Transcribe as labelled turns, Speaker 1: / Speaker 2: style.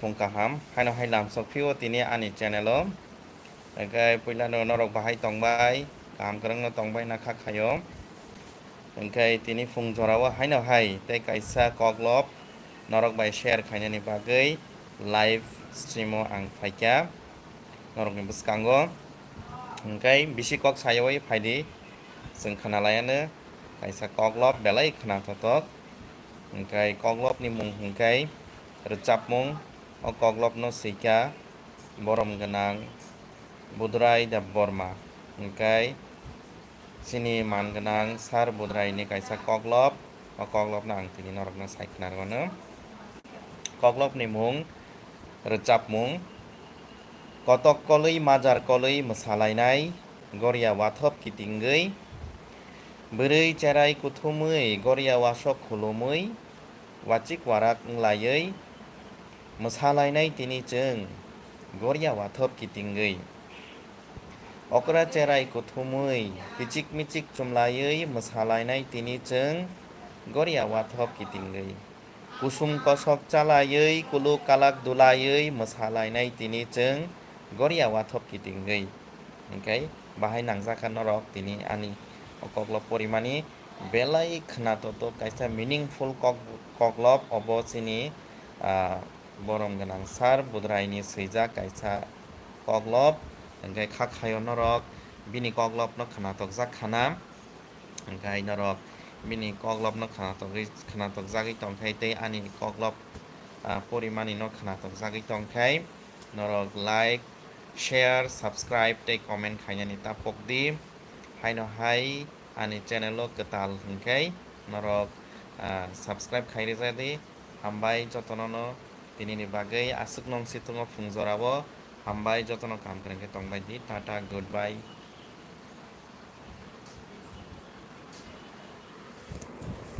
Speaker 1: Fungkaham haino hailam sokphio tini ani channel engkai puilano norok bahai tongbai kam krang no tongbai na khayo engkai tini fungjorao haino hai tei kaisa koklob norok bai share khainani bagui live stream o ang phaikya norok ni bwskango engkai bisi kok sayoi phaidi जों खोनालायानो kaisa koklob belai khonatotok engkai koklob ni mung hingkai rwchapmung o koklob no sika borom ganang budrai da borma engkai sini man ganang sar budrai ni kaisa koklob o koklob na ang tini norok no saikhnargono koklob ni mung rwchapmung kotok kolui majar kolui mwsalainai goria wathop kitingui bwrui cherai kuthumui goria wasok khulumui wachik warak wnglayui mwsalainai tini chwng goria wathop kitingui okra cherai kuthumui kichik michik chumlayui mwsalainai tini chwng goria wathop kitingui kusum kosok chalayui kuluk kalak dulayui mwsalainai tini chwng goria wathop kitingui engkai bahai nangjaka norok tini ani koklob porimani belai khonatotok kaisa meaningful koklob obo chini borom ganang sar budrai ni swijak kaisa koklob engkai khakhayo norok bini koklob no khonatokjak khana engkai norok bini koklob no khonatokjagui tongkhai tei ani koklob porimani no khonatokjagui tongkhai norok like share subscribe tei comment khainani tapokdi haino hai ani channel o kwtal hingkhai norok subscribe khairijadi hambai jotono no tinini bagui asuk nong situng o fungjorao hambai jotono kam krangkhe tongbai di tata goodbye.